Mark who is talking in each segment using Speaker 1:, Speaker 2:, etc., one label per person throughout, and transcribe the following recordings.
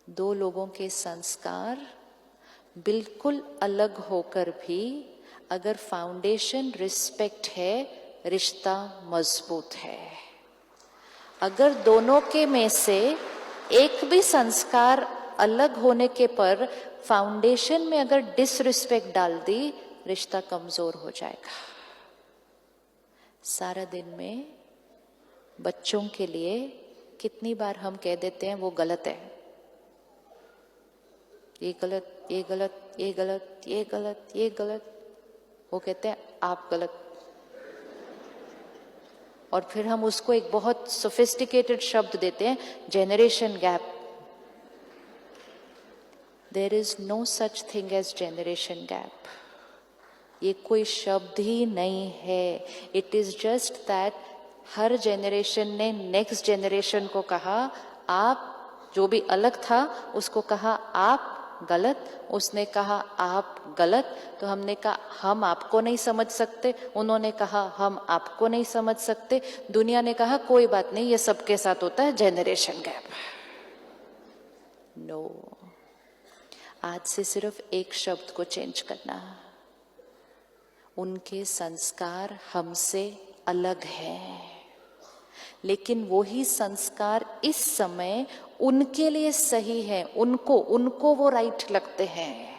Speaker 1: दो लोगों के संस्कार बिल्कुल अलग होकर भी अगर फाउंडेशन रिस्पेक्ट है, रिश्ता मजबूत है। अगर दोनों के में से एक भी संस्कार अलग होने के पर फाउंडेशन में अगर डिसरिस्पेक्ट डाल दी, रिश्ता कमजोर हो जाएगा। सारा दिन में बच्चों के लिए कितनी बार हम कह देते हैं वो गलत है, ये गलत, ये गलत, ये गलत, ये गलत, ये गलत। वो कहते हैं आप गलत। और फिर हम उसको एक बहुत सोफिस्टिकेटेड शब्द देते हैं, generation gap. There is no such thing as generation gap. ये कोई शब्द ही नहीं है। इट इज जस्ट दैट हर जेनरेशन ने नेक्स्ट जेनरेशन को कहा आप, जो भी अलग था उसको कहा आप गलत, उसने कहा आप गलत, तो हमने कहा हम आपको नहीं समझ सकते, उन्होंने कहा हम आपको नहीं समझ सकते, दुनिया ने कहा कोई बात नहीं, ये सबके साथ होता है, जेनरेशन गैप। नो, आज से सिर्फ एक शब्द को चेंज करना। उनके संस्कार हमसे अलग हैं, लेकिन वही संस्कार इस समय उनके लिए सही है, उनको वो राइट लगते हैं।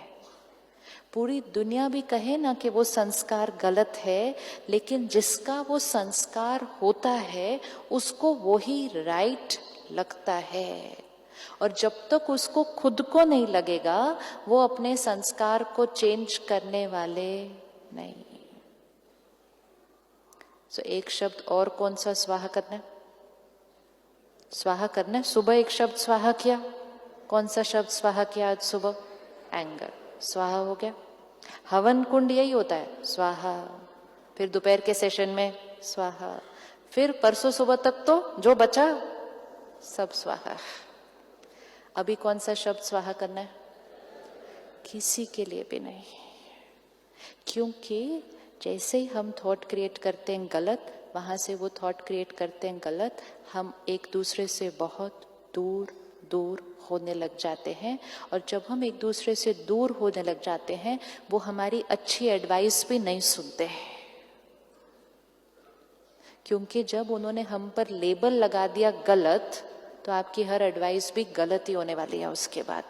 Speaker 1: पूरी दुनिया भी कहे ना कि वो संस्कार गलत है, लेकिन जिसका वो संस्कार होता है उसको वही राइट लगता है। और जब तक उसको खुद को नहीं लगेगा, वो अपने संस्कार को चेंज करने वाले नहीं। सो एक शब्द और कौन सा स्वाहा करना है? स्वाहा करना है। सुबह एक शब्द स्वाहा किया, कौन सा शब्द स्वाहा किया आज सुबह? एंगर, स्वाहा हो गया। हवन कुंड यही होता है, स्वाहा। फिर दोपहर के सेशन में स्वाहा, फिर परसों सुबह तक तो जो बचा सब स्वाहा। अभी कौन सा शब्द स्वाहा करना है? किसी के लिए भी नहीं, क्योंकि जैसे ही हम थॉट क्रिएट करते हैं गलत, वहां से वो थॉट क्रिएट करते हैं गलत, हम एक दूसरे से बहुत दूर दूर होने लग जाते हैं। और जब हम एक दूसरे से दूर होने लग जाते हैं, वो हमारी अच्छी एडवाइस भी नहीं सुनते हैं, क्योंकि जब उन्होंने हम पर लेबल लगा दिया गलत, तो आपकी हर एडवाइस भी गलत ही होने वाली है उसके बाद।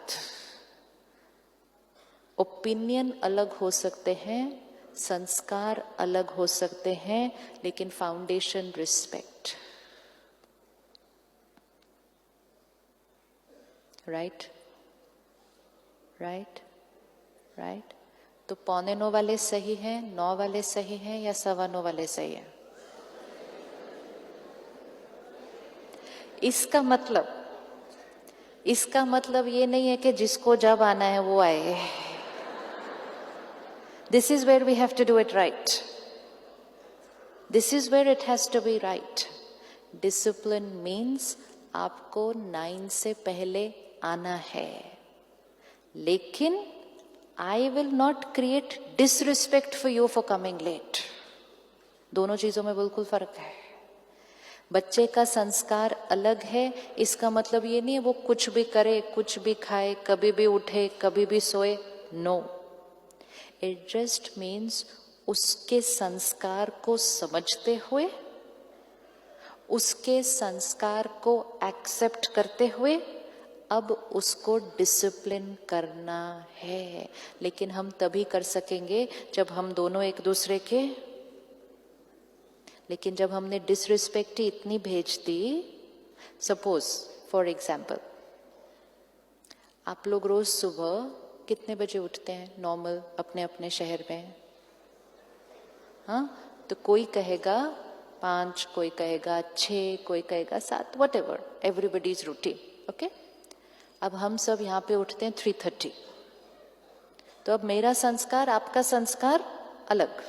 Speaker 1: ओपिनियन अलग हो सकते हैं, संस्कार अलग हो सकते हैं, लेकिन foundation respect. Right right right. तो 8:45 वाले सही हैं, 9 वाले सही हैं, या 9:15 वाले सही हैं? इसका मतलब ये नहीं है कि जिसको जब आना है वो आए। This is where we have to do it right. This is where it has to be right. Discipline means आपको 9 से पहले आना है, लेकिन I will not create disrespect for you for coming late. दोनों चीजों में बिल्कुल फर्क है। बच्चे का संस्कार अलग है, इसका मतलब ये नहीं है वो कुछ भी करे, कुछ भी खाए, कभी भी उठे, कभी भी सोए। नो, इट जस्ट मीन्स उसके संस्कार को समझते हुए, उसके संस्कार को एक्सेप्ट करते हुए अब उसको डिसिप्लिन करना है। लेकिन हम तभी कर सकेंगे जब हम दोनों एक दूसरे के, लेकिन जब हमने डिसरिस्पेक्ट ही इतनी भेज दी, सपोज फॉर एग्जाम्पल, आप लोग रोज सुबह कितने बजे उठते हैं नॉर्मल अपने अपने शहर में? हाँ, तो कोई कहेगा 5, कोई कहेगा 6, कोई कहेगा 7, what ever, everybody is routine. Okay, अब हम सब यहाँ पे उठते हैं 3:30। तो अब मेरा संस्कार आपका संस्कार अलग,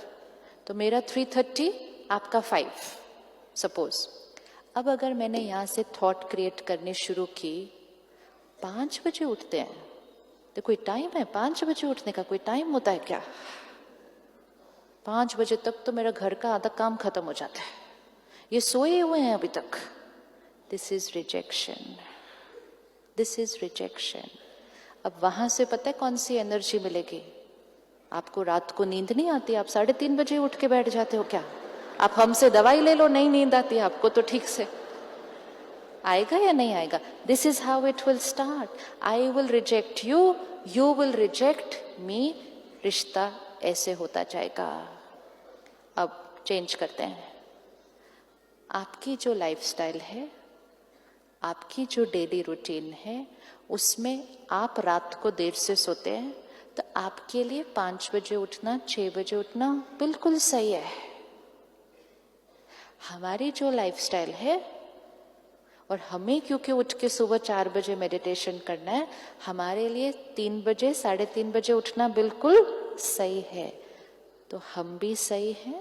Speaker 1: तो मेरा 3:30 आपका 5 सपोज। अब अगर मैंने यहाँ से थॉट क्रिएट करनी शुरू की, 5 बजे उठते हैं, तो कोई टाइम है? 5 बजे उठने का कोई टाइम होता है क्या? 5 बजे तक तो मेरा घर का आधा काम खत्म हो जाता है, ये सोए हुए हैं अभी तक। This is rejection, this is rejection. अब वहां से पता है कौन सी एनर्जी मिलेगी? आपको रात को नींद नहीं आती, आप 3:30 बजे उठ के बैठ जाते हो क्या? आप हमसे दवाई ले लो, नहीं नींद आती आपको तो ठीक से, आएगा या नहीं आएगा? This is how it will start. I will reject you, you will reject me, रिश्ता ऐसे होता जाएगा। अब चेंज करते हैं। आपकी जो लाइफस्टाइल है, आपकी जो डेली रूटीन है, उसमें आप रात को देर से सोते हैं, तो आपके लिए 5 बजे उठना, 6 बजे उठना बिल्कुल सही है। हमारी जो लाइफस्टाइल है, और हमें क्योंकि उठ के सुबह 4 बजे मेडिटेशन करना है, हमारे लिए 3 बजे 3:30 बजे उठना बिल्कुल सही है। तो हम भी सही हैं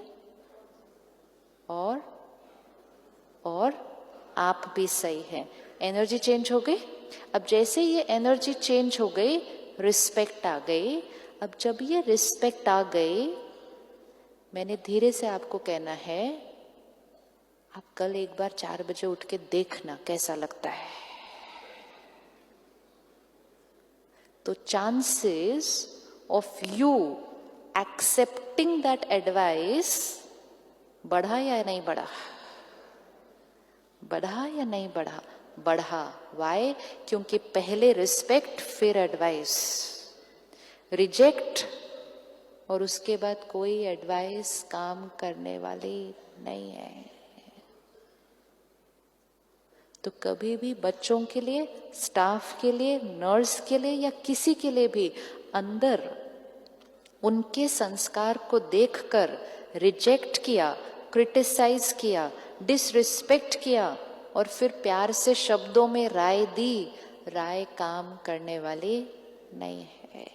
Speaker 1: और आप भी सही हैं। एनर्जी चेंज हो गई। अब जैसे ये एनर्जी चेंज हो गई, रिस्पेक्ट आ गई। अब जब ये रिस्पेक्ट आ गई, मैंने धीरे से आपको कहना है, आप कल एक बार 4 बजे उठ के देखना कैसा लगता है। तो chances of you accepting that advice बढ़ा या नहीं बढ़ा? बढ़ा या नहीं बढ़ा? बढ़ा। वाई? क्योंकि पहले रिस्पेक्ट, फिर एडवाइस। रिजेक्ट और उसके बाद कोई एडवाइस काम करने वाली नहीं है। तो कभी भी बच्चों के लिए, स्टाफ के लिए, नर्स के लिए या किसी के लिए भी अंदर उनके संस्कार को देखकर रिजेक्ट किया, क्रिटिसाइज किया, डिसरिस्पेक्ट किया और फिर प्यार से शब्दों में राय दी, राय काम करने वाली नहीं है।